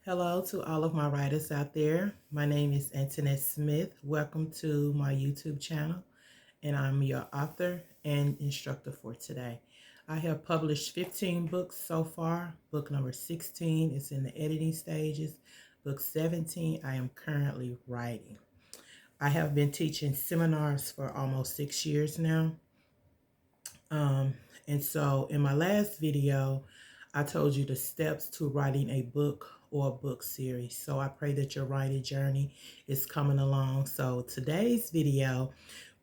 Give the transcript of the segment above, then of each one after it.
Hello to all of my writers out there. My name is Antoinette Smith. Welcome to my YouTube channel, and I'm your author and instructor for today. I have published 15 books so far. Book number 16 is in the editing stages. Book 17 I am currently writing. I have been teaching seminars for almost 6 years now. Um, and so in my last video, I told you the steps to writing a book or a book series. So I pray that your writing journey is coming along. So today's video,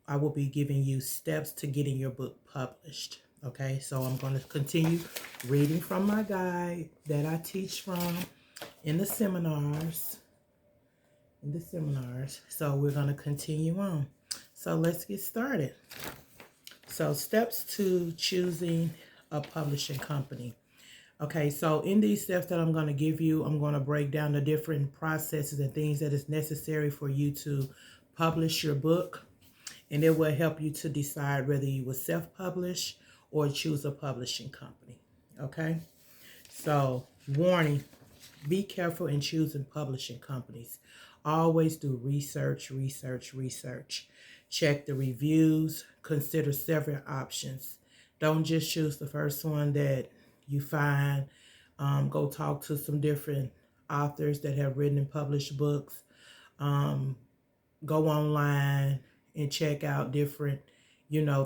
I will be giving you steps to getting your book published. Okay, so I'm going to continue reading from my guide that I teach from in the seminars. So we're going to continue on. So let's get started. So steps to choosing a publishing company. Okay, so in these steps that I'm going to give you, I'm going to break down the different processes and things that is necessary for you to publish your book. And it will help you to decide whether you will self-publish or choose a publishing company. Okay, so warning, be careful in choosing publishing companies. Always do research. Check the reviews. Consider several options. Don't just choose the first one that you find. Go talk to some different authors that have written and published books. Go online and check out different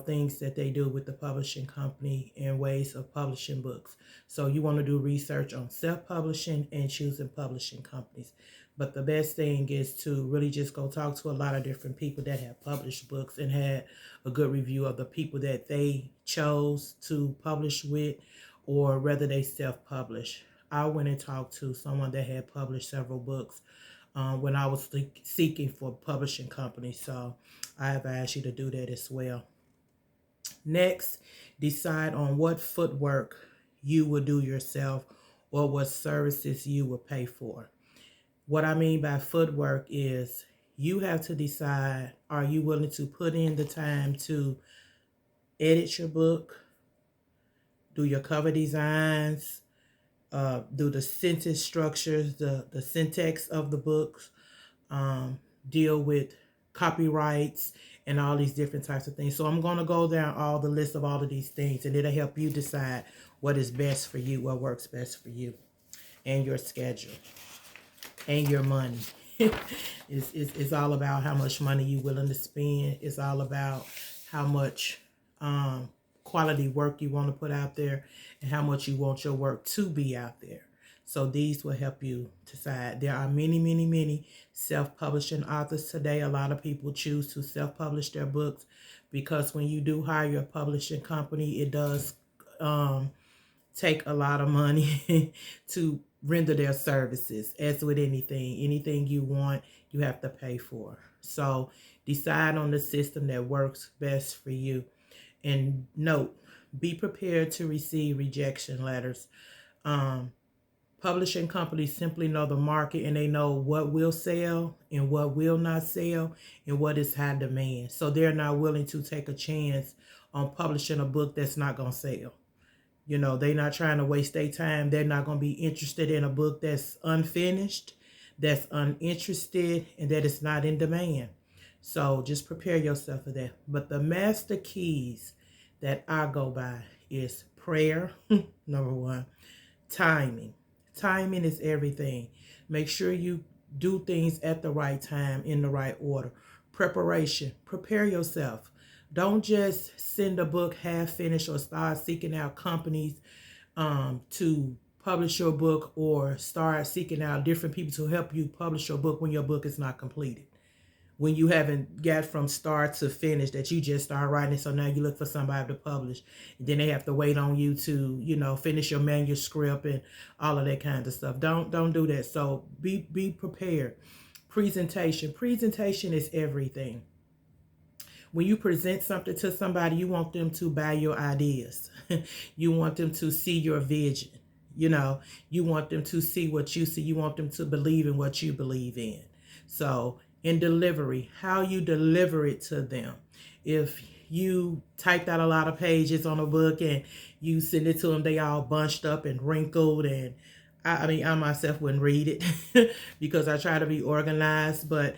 things that they do with the publishing company and ways of publishing books. So you want to do research on self-publishing and choosing publishing companies. But the best thing is to really just go talk to a lot of different people that have published books and had a good review of the people that they chose to publish with, or whether they self-publish. I went and talked to someone that had published several books when I was seeking for publishing companies. So I have asked you to do that as well. Next, decide on what footwork you will do yourself or what services you will pay for. What I mean by footwork is you have to decide, are you willing to put in the time to edit your book, do your cover designs, do the sentence structures, the syntax of the books, deal with copyrights and all these different types of things. So I'm going to go down all the list of all of these things, and it'll help you decide what is best for you, what works best for you and your schedule and your money. It's all about how much money you're willing to spend. It's all about how much quality work you want to put out there and how much you want your work to be out there. So these will help you decide. There are many self-publishing authors today. A lot of people choose to self-publish their books because when you do hire a publishing company, it does take a lot of money to render their services. As with anything you want, you have to pay for. So decide on the system that works best for you. And note, be prepared to receive rejection letters. Publishing companies simply know the market, and they know what will sell and what will not sell and what is high demand. So they're not willing to take a chance on publishing a book that's not going to sell. They're not trying to waste their time. They're not going to be interested in a book that's unfinished, that's uninterested, and that is not in demand. So just prepare yourself for that. But the master keys that I go by is prayer, number one, timing. Timing is everything. Make sure you do things at the right time, in the right order. Preparation. Prepare yourself. Don't just send a book half finished or start seeking out companies to publish your book, or start seeking out different people to help you publish your book when your book is not completed. When you haven't got from start to finish, that you just start writing, so now you look for somebody to publish. And then they have to wait on you to, finish your manuscript and all of that kind of stuff. Don't do that. So be prepared. Presentation. Presentation is everything. When you present something to somebody, you want them to buy your ideas. You want them to see your vision. You want them to see what you see. You want them to believe in what you believe in. So in delivery, how you deliver it to them. If you typed out a lot of pages on a book and you send it to them, they all bunched up and wrinkled and I mean, I myself wouldn't read it because I try to be organized, but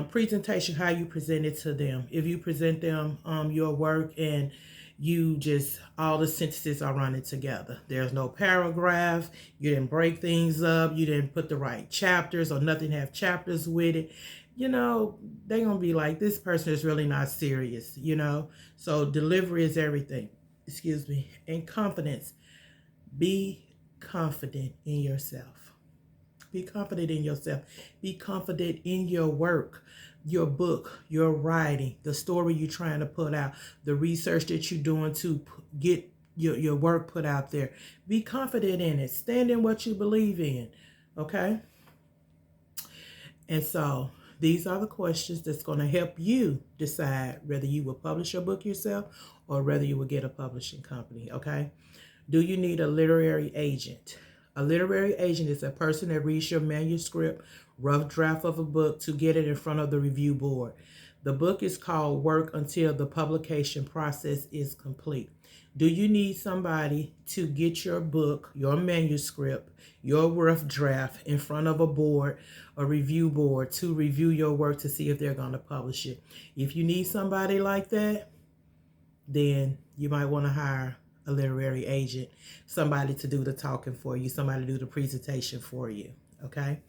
presentation, how you present it to them. If you present them your work and you just, all the sentences are running together. There's no paragraph. You didn't break things up. You didn't put the right chapters or nothing have chapters with it. You know, they're going to be like, this person is really not serious, you know. So delivery is everything. Excuse me. And confidence. Be confident in yourself. Be confident in yourself. Be confident in your work, your book, your writing, the story you're trying to put out, the research that you're doing to get your work put out there. Be confident in it. Stand in what you believe in. Okay? And so these are the questions that's going to help you decide whether you will publish your book yourself or whether you will get a publishing company. Okay? Do you need a literary agent? A literary agent is a person that reads your manuscript, rough draft of a book to get it in front of the review board. The book is called Work Until the Publication Process is Complete. Do you need somebody to get your book, your manuscript, your rough draft in front of a board, a review board to review your work to see if they're going to publish it? If you need somebody like that, then you might want to hire a literary agent, somebody to do the talking for you, somebody to do the presentation for you, okay?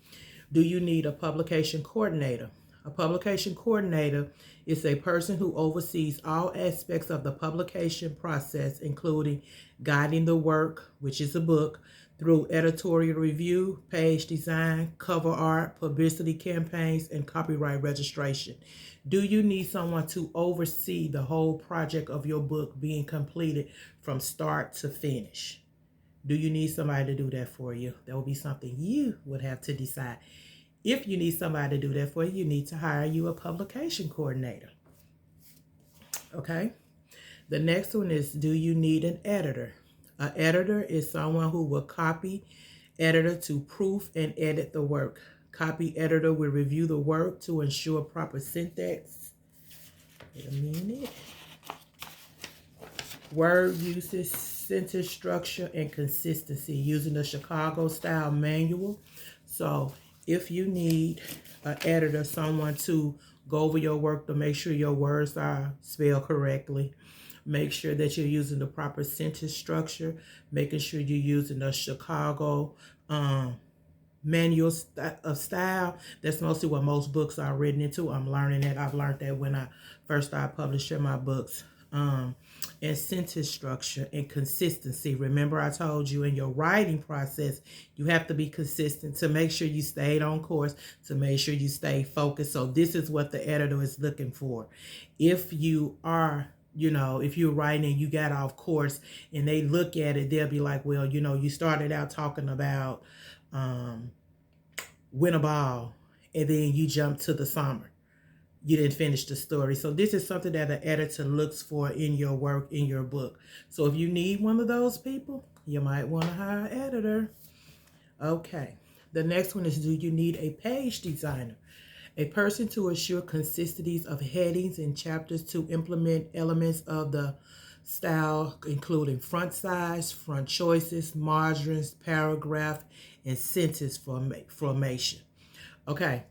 Do you need a publication coordinator? A publication coordinator is a person who oversees all aspects of the publication process, including guiding the work, which is a book, through editorial review, page design, cover art, publicity campaigns, and copyright registration. Do you need someone to oversee the whole project of your book being completed from start to finish? Do you need somebody to do that for you? That will be something you would have to decide. If you need somebody to do that for you, you need to hire you a publication coordinator. Okay? The next one is, do you need an editor? An editor is someone who will copy editor to proof and edit the work. Copy editor will review the work to ensure proper syntax. Wait a minute. Word uses, sentence structure, and consistency using the Chicago Style Manual. So if you need an editor, someone to go over your work to make sure your words are spelled correctly, make sure that you're using the proper sentence structure, making sure you're using the Chicago manual of style. That's mostly what most books are written into. I'm learning that. I've learned that when I first started publishing my books. And sentence structure and consistency. Remember, I told you in your writing process, you have to be consistent to make sure you stayed on course, to make sure you stay focused. So this is what the editor is looking for. If you are, if you're writing and you got off course and they look at it, they'll be like, well, you started out talking about win a ball and then you jump to the summer. You didn't finish the story. So this is something that an editor looks for in your work, in your book. So if you need one of those people, you might want to hire an editor. Okay. The next one is, do you need a page designer? A person to assure consistencies of headings and chapters to implement elements of the style, including font size, font choices, margins, paragraph, and sentence formation. Okay.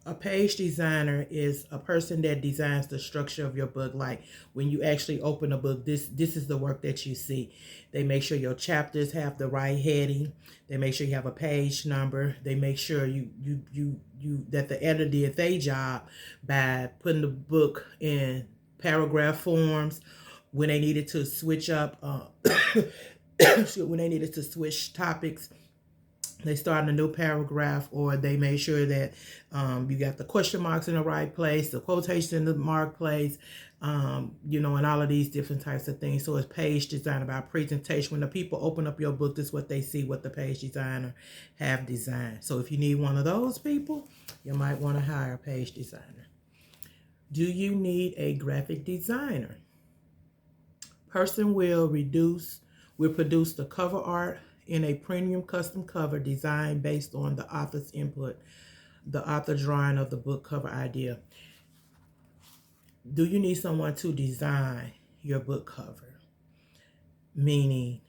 A page designer is a person that designs the structure of your book. Like when you actually open a book, this is the work that you see. They make sure your chapters have the right heading. They make sure you have a page number. They make sure you that the editor did their job by putting the book in paragraph forms when they needed to switch up when they needed to switch topics. They start a new paragraph, or they made sure that you got the question marks in the right place, the quotation in the mark place, and all of these different types of things. So it's page design about presentation. When the people open up your book, this is what they see, what the page designer have designed. So if you need one of those people, you might want to hire a page designer. Do you need a graphic designer? Person will produce the cover art in a premium custom cover design based on the author's input, the author drawing of the book cover idea. Do you need someone to design your book cover? Meaning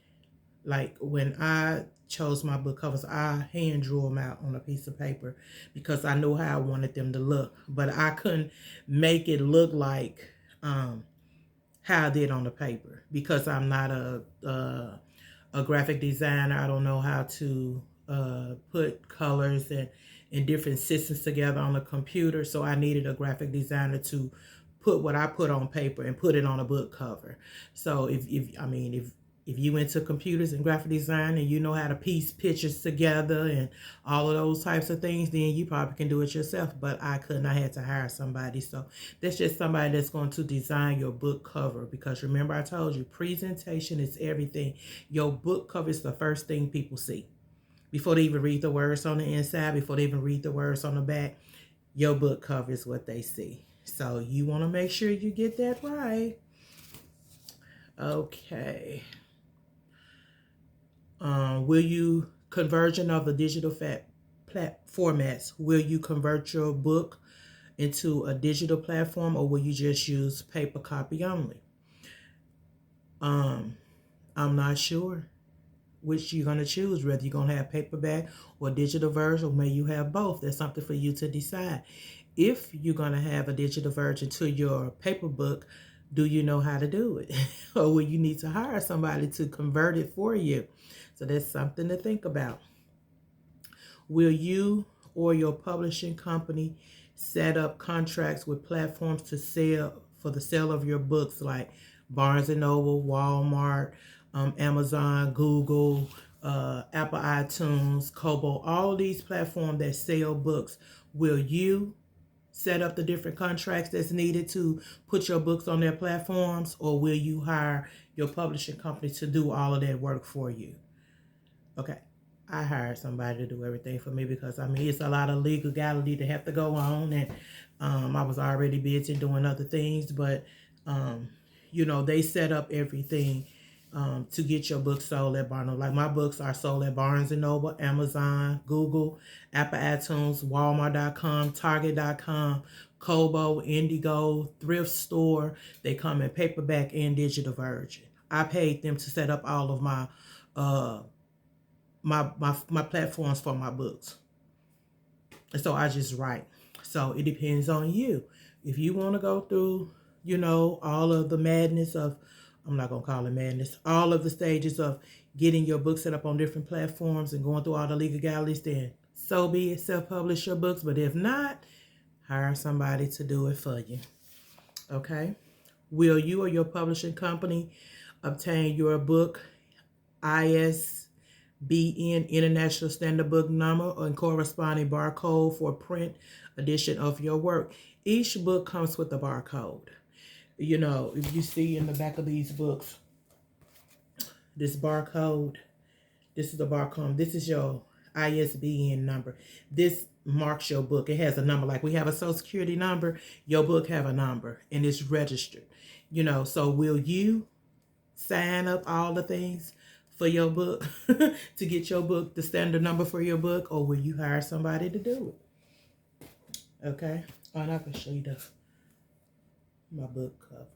Like when I chose my book covers, I hand drew them out on a piece of paper because I knew how I wanted them to look. But I couldn't make it look like how I did on the paper because I'm not a graphic designer. I don't know how to put colors and different systems together on a computer. So I needed a graphic designer to put what I put on paper and put it on a book cover. So if you into computers and graphic design and you know how to piece pictures together and all of those types of things, then you probably can do it yourself. But I couldn't. I had to hire somebody. So that's just somebody that's going to design your book cover, because remember I told you presentation is everything. Your book cover is the first thing people see. Before they even read the words on the inside, before they even read the words on the back, your book cover is what they see. So you want to make sure you get that right. Okay. Will you conversion of the digital formats? Will you convert your book into a digital platform, or will you just use paper copy only? I'm not sure which you're going to choose, whether you're going to have paperback or digital version, or may you have both. That's something for you to decide. If you're going to have a digital version to your paper book, do you know how to do it? Or will you need to hire somebody to convert it for you? So that's something to think about. Will you or your publishing company set up contracts with platforms to sell for the sale of your books, like Barnes & Noble, Walmart, Amazon, Google, Apple iTunes, Kobo, all these platforms that sell books? Will you set up the different contracts that's needed to put your books on their platforms, or will you hire your publishing company to do all of that work for you? Okay, I hired somebody to do everything for me because it's a lot of legality to have to go on, and I was already busy doing other things, but they set up everything to get your books sold at Barnes. Like my books are sold at Barnes & Noble, Amazon, Google, Apple iTunes, Walmart.com, Target.com, Kobo, Indigo, Thrift Store. They come in paperback and digital version. I paid them to set up all of my my platforms for my books. And so I just write. So it depends on you. If you want to go through, all of the madness of, I'm not going to call it madness, all of the stages of getting your book set up on different platforms and going through all the legalities, then so be it, self-publish your books. But if not, hire somebody to do it for you. Okay? Will you or your publishing company obtain your book ISBN International Standard Book Number and corresponding barcode for print edition of your work? Each book comes with a barcode. If you see in the back of these books, this barcode, this is the barcode. This is your ISBN number. This marks your book. It has a number. Like we have a Social Security number, your book have a number, and it's registered. So will you sign up all the things for your book to get your book the standard number for your book, or will you hire somebody to do it? Okay. And I can show you my book cover.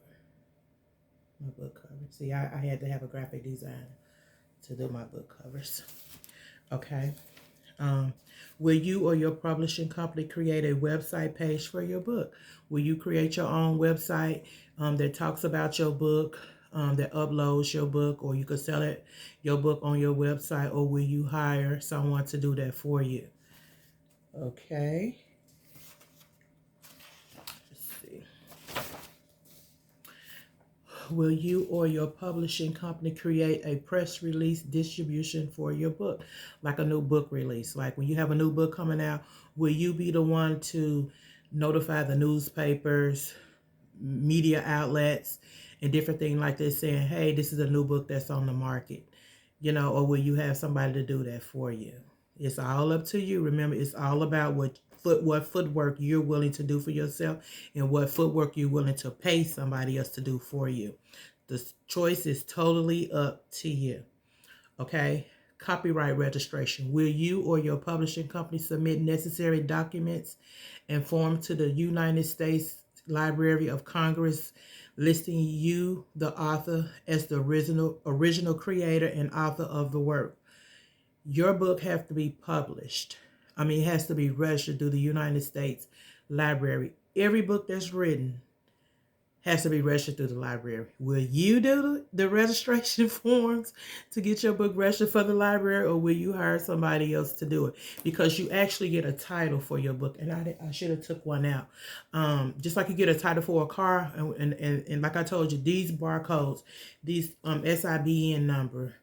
My book cover. See, I had to have a graphic designer to do my book covers. Okay. Will you or your publishing company create a website page for your book? Will you create your own website that talks about your book, that uploads your book, or you could sell your book on your website, or will you hire someone to do that for you? Okay. Let's see. Will you or your publishing company create a press release distribution for your book, like a new book release? Like when you have a new book coming out, will you be the one to notify the newspapers, media outlets, and different things like this, saying, hey, this is a new book that's on the market, or will you have somebody to do that for you? It's all up to you. Remember, it's all about what footwork you're willing to do for yourself and what footwork you're willing to pay somebody else to do for you. The choice is totally up to you. Okay? Copyright registration. Will you or your publishing company submit necessary documents and forms to the United States Library of Congress, listing you, the author, as the original creator and author of the work. Your book has to be published. I mean, it has to be registered through the United States Library. Every book that's written has to be registered through the library. Will you do the registration forms to get your book registered for the library, or will you hire somebody else to do it? Because you actually get a title for your book, and I should have took one out. Just like you get a title for a car, and like I told you, these barcodes, these SIBN number,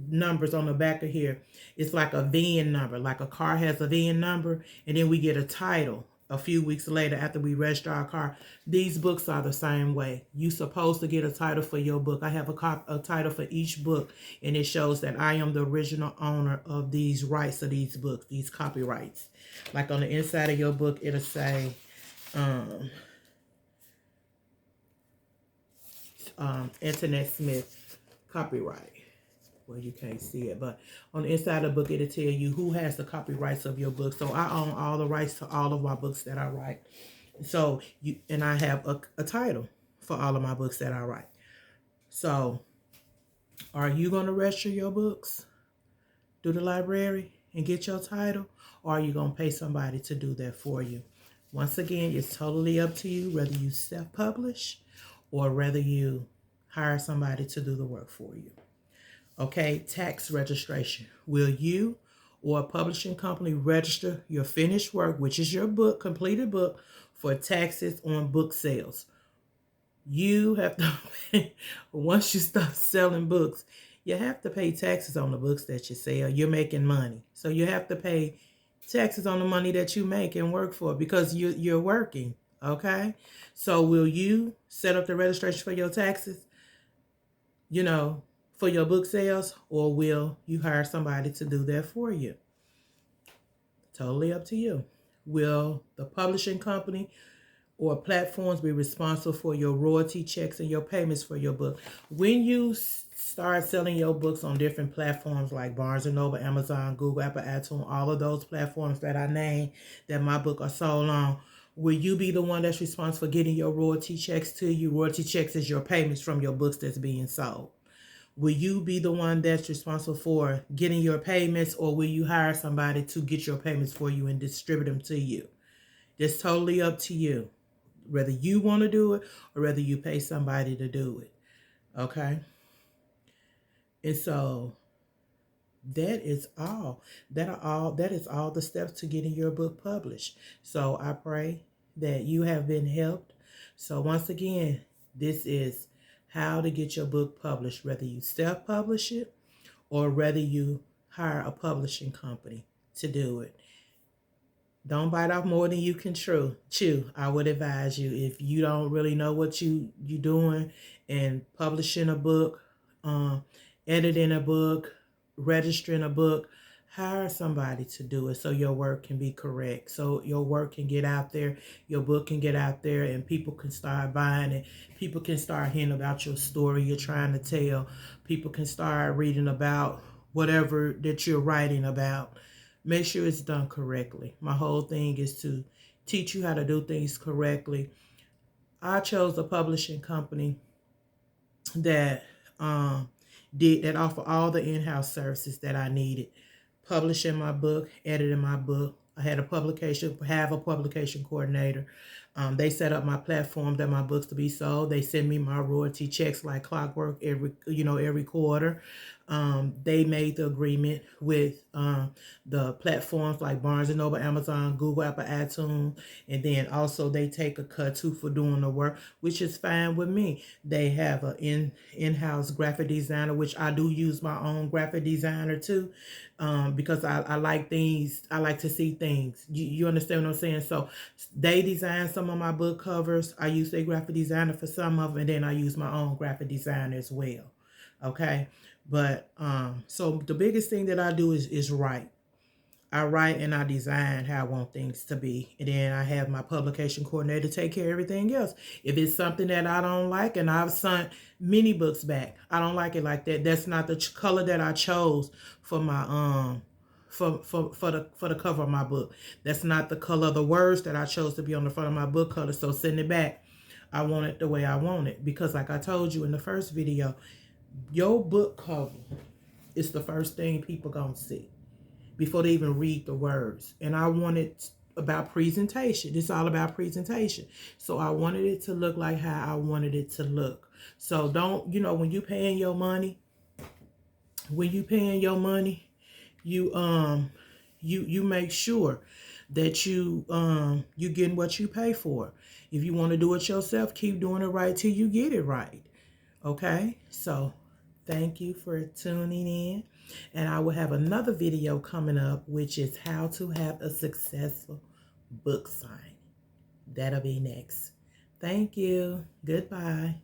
numbers on the back of here. It's like a VIN number, like a car has a VIN number, and then we get a title a few weeks later after we register our car. These books are the same way. You supposed to get a title for your book. I have a title for each book, and it shows that I am the original owner of these rights of these books, these copyrights. Like on the inside of your book, it'll say Antoinette Smith copyright. Well, you can't see it, but on the inside of the book, it'll tell you who has the copyrights of your book. So I own all the rights to all of my books that I write. So and I have a title for all of my books that I write. So are you going to register your books through the library and get your title, or are you going to pay somebody to do that for you? Once again, it's totally up to you whether you self-publish or whether you hire somebody to do the work for you. Okay, tax registration. Will you or a publishing company register your finished work, which is your book, completed book, for taxes on book sales? You have to pay, once you start selling books, you have to pay taxes on the books that you sell. You're making money. So you have to pay taxes on the money that you make and work for, because you're working, okay? So will you set up the registration for your taxes, for your book sales, or will you hire somebody to do that for you? Totally up to you. Will the publishing company or platforms be responsible for your royalty checks and your payments for your book? When you start selling your books on different platforms like Barnes & Noble, Amazon, Google, Apple, iTunes, all of those platforms that I named that my book are sold on, will you be the one that's responsible for getting your royalty checks to you? Royalty checks is your payments from your books that's being sold. Will you be the one that's responsible for getting your payments, or will you hire somebody to get your payments for you and distribute them to you? It's totally up to you, whether you want to do it or whether you pay somebody to do it. Okay? And so that is all. That is all the steps to getting your book published. So I pray that you have been helped. So once again, this is how to get your book published, whether you self-publish it or whether you hire a publishing company to do it. Don't bite off more than you can chew. I would advise you, if you don't really know what you're doing and publishing a book, editing a book, registering a book, hire somebody to do it so your work can be correct, so your work can get out there, your book can get out there, and people can start buying it. People can start hearing about your story you're trying to tell. People can start reading about whatever that you're writing about. Make sure it's done correctly. My whole thing is to teach you how to do things correctly. I chose a publishing company that offer all the in-house services that I needed. Publishing my book, editing my book. I have a publication coordinator. They set up my platform that my books to be sold. They send me my royalty checks like clockwork every quarter. They made the agreement with the platforms like Barnes & Noble, Amazon, Google, Apple, iTunes, and then also they take a cut too for doing the work, which is fine with me. They have an in-house graphic designer, which I do use my own graphic designer too, because I like things. I like to see things. You understand what I'm saying? So they design some of my book covers. I use a graphic designer for some of them, and then I use my own graphic designer as well. Okay. But so the biggest thing that I do is write. I write and I design how I want things to be. And then I have my publication coordinator take care of everything else. If it's something that I don't like, and I've sent many books back, I don't like it like that. That's not the color that I chose for my for the cover of my book. That's not the color of the words that I chose to be on the front of my book color. So send it back. I want it the way I want it, because like I told you in the first video, your book cover is the first thing people gonna see before they even read the words. And I want it about presentation. It's all about presentation. So I wanted it to look like how I wanted it to look. So don't, you know, when you paying your money, you make sure that you getting what you pay for. If you want to do it yourself, keep doing it right till you get it right. Okay? So thank you for tuning in. And I will have another video coming up, which is how to have a successful book signing. That'll be next. Thank you. Goodbye.